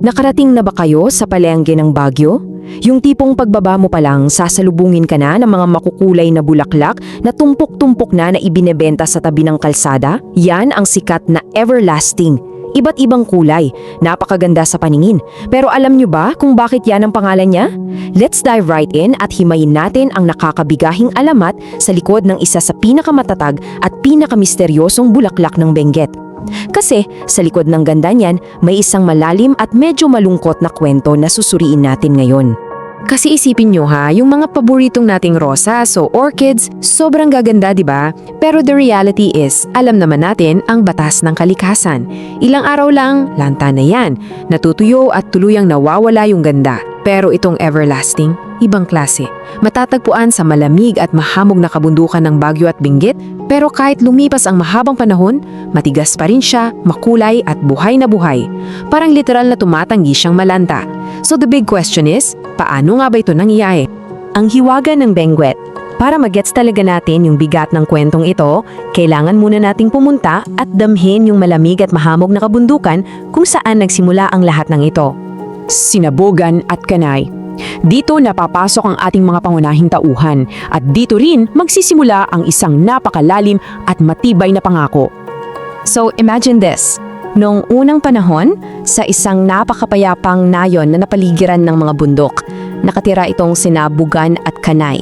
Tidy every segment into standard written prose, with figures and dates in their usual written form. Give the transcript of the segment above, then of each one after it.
Nakarating na ba kayo sa palengke ng Baguio? Yung tipong pagbaba mo pa lang, sasalubungin ka na ng mga makukulay na bulaklak na tumpok-tumpok na ibinebenta sa tabi ng kalsada? Yan ang sikat na everlasting. Iba't ibang kulay, napakaganda sa paningin. Pero alam nyo ba kung bakit yan ang pangalan niya? Let's dive right in at himayin natin ang nakakabigahing alamat sa likod ng isa sa pinakamatatag at pinakamisteryosong bulaklak ng Benguet. Kasi sa likod ng ganda niyan, may isang malalim at medyo malungkot na kwento na susuriin natin ngayon. Kasi isipin nyo ha, yung mga paboritong nating rosas o orchids, sobrang gaganda di ba? Pero the reality is, alam naman natin ang batas ng kalikasan. Ilang araw lang, lanta na yan, natutuyo at tuluyang nawawala yung ganda. Pero itong everlasting, ibang klase. Matatagpuan sa malamig at mahamog na kabundukan ng Baguio at Benguet, pero kahit lumipas ang mahabang panahon, matigas pa rin siya, makulay at buhay na buhay. Parang literal na tumatanggi siyang malanta. So the big question is, paano nga ba ito nangyayari? Ang hiwaga ng Benguet. Para magets talaga natin yung bigat ng kwentong ito, kailangan muna nating pumunta at damhin yung malamig at mahamog na kabundukan kung saan nagsimula ang lahat ng ito. Sinabogan at Kanay. Dito napapasok ang ating mga pangunahing tauhan at dito rin magsisimula ang isang napakalalim at matibay na pangako. So imagine this, noong unang panahon, sa isang napakapayapang nayon na napaligiran ng mga bundok, nakatira itong sina Bugan at Kanay.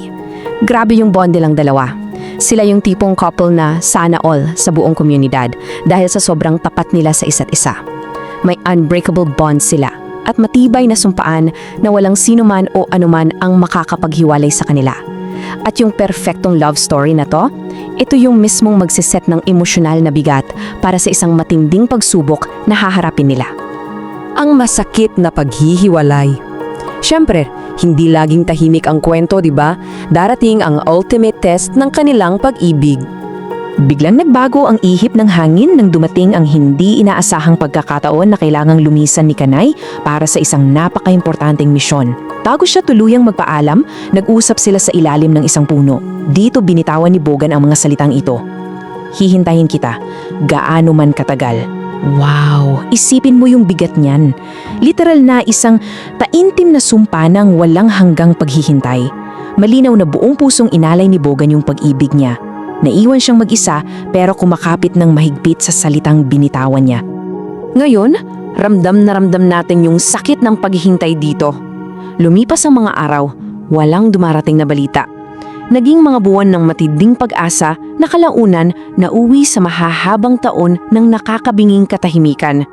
Grabe yung bond nilang dalawa. Sila yung tipong couple na sana all sa buong komunidad dahil sa sobrang tapat nila sa isa't isa. May unbreakable bond sila at matibay na sumpaan na walang sinuman o anuman ang makakapaghiwalay sa kanila. At yung perfectong love story na to, ito yung mismong magsiset ng emosyonal na bigat para sa isang matinding pagsubok na haharapin nila. Ang masakit na paghihiwalay. Siyempre, hindi laging tahimik ang kwento, di ba? Darating ang ultimate test ng kanilang pag-ibig. Biglang nagbago ang ihip ng hangin nang dumating ang hindi inaasahang pagkakataon na kailangang lumisan ni Kanay para sa isang napaka-importanteng misyon. Bago siya tuluyang magpaalam, nag-usap sila sa ilalim ng isang puno. Dito binitawan ni Bogan ang mga salitang ito. Hihintayin kita, gaano man katagal. Wow, isipin mo yung bigat niyan. Literal na isang taintim na sumpa ng walang hanggang paghihintay. Malinaw na buong pusong inalay ni Bogan yung pag-ibig niya. Naiwan siyang mag-isa pero kumakapit ng mahigpit sa salitang binitawan niya. Ngayon, ramdam na ramdam natin yung sakit ng paghihintay dito. Lumipas ang mga araw, walang dumarating na balita. Naging mga buwan ng matinding pag-asa na kalaunan nauwi sa mahahabang taon ng nakakabinging katahimikan.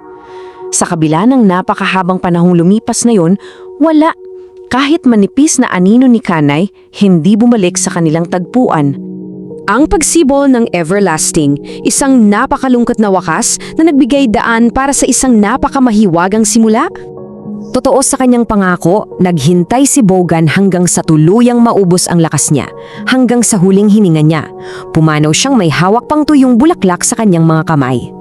Sa kabila ng napakahabang panahong lumipas na yon, wala. Kahit manipis na anino ni Kanay, hindi bumalik sa kanilang tagpuan. Ang pagsibol ng everlasting, isang napakalungkot na wakas na nagbigay daan para sa isang napakamahiwagang simula. Totoo sa kanyang pangako, naghintay si Bogan hanggang sa tuluyang maubos ang lakas niya, hanggang sa huling hininga niya. Pumanaw siyang may hawak pang tuyong bulaklak sa kanyang mga kamay.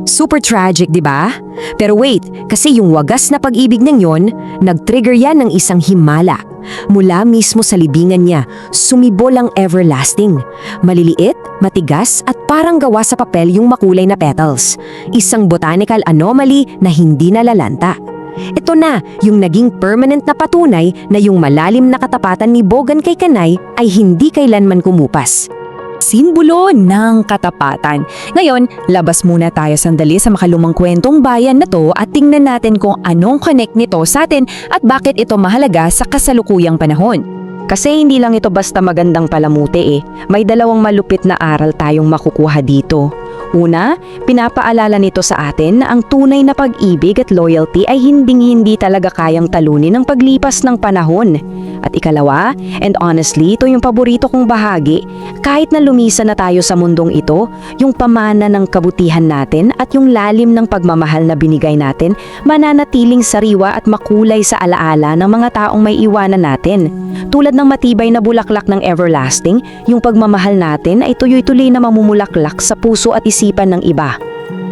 Super tragic, di ba? Pero wait, kasi yung wagas na pag-ibig ng yon, nag-trigger yan ng isang himala. Mula mismo sa libingan niya, sumibol ang everlasting. Maliliit, matigas at parang gawa sa papel yung makulay na petals. Isang botanical anomaly na hindi nalalanta. Ito na yung naging permanent na patunay na yung malalim na katapatan ni Bogan kay Kanay ay hindi kailanman kumupas. Simbolo ng katapatan. Ngayon, labas muna tayo sandali sa makalumang kwentong bayan na to at tingnan natin kung anong connect nito sa atin at bakit ito mahalaga sa kasalukuyang panahon. Kasi hindi lang ito basta magandang palamuti May dalawang malupit na aral tayong makukuha dito. Una, pinapaalala nito sa atin na ang tunay na pag-ibig at loyalty ay hinding-hindi talaga kayang talunin ng paglipas ng panahon. At ikalawa, and honestly, ito yung paborito kong bahagi, kahit na lumisan na tayo sa mundong ito, yung pamana ng kabutihan natin at yung lalim ng pagmamahal na binigay natin, mananatiling sariwa at makulay sa alaala ng mga taong may iwanan natin. Tulad ng matibay na bulaklak ng everlasting, yung pagmamahal natin ay tuloy-tuloy na mamumulaklak sa puso at isipan ng iba.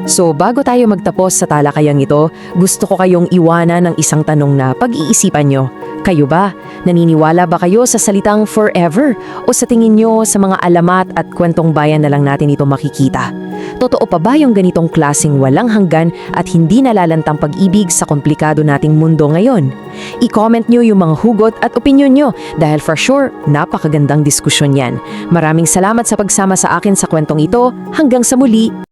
So bago tayo magtapos sa talakayang ito, gusto ko kayong iwanan ng isang tanong na pag-iisipan nyo. Kayo ba? Naniniwala ba kayo sa salitang forever? O sa tingin nyo sa mga alamat at kwentong bayan na lang natin ito makikita? Totoo pa ba yung ganitong klaseng walang hanggan at hindi nalalantang pag-ibig sa komplikado nating mundo ngayon? I-comment nyo yung mga hugot at opinyon nyo dahil for sure, napakagandang diskusyon yan. Maraming salamat sa pagsama sa akin sa kwentong ito. Hanggang sa muli!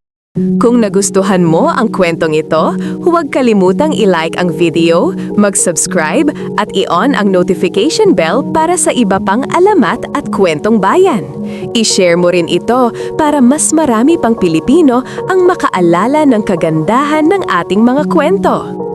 Kung nagustuhan mo ang kwentong ito, huwag kalimutang i-like ang video, mag-subscribe at i-on ang notification bell para sa iba pang alamat at kwentong bayan. I-share mo rin ito para mas marami pang Pilipino ang makaalala ng kagandahan ng ating mga kwento.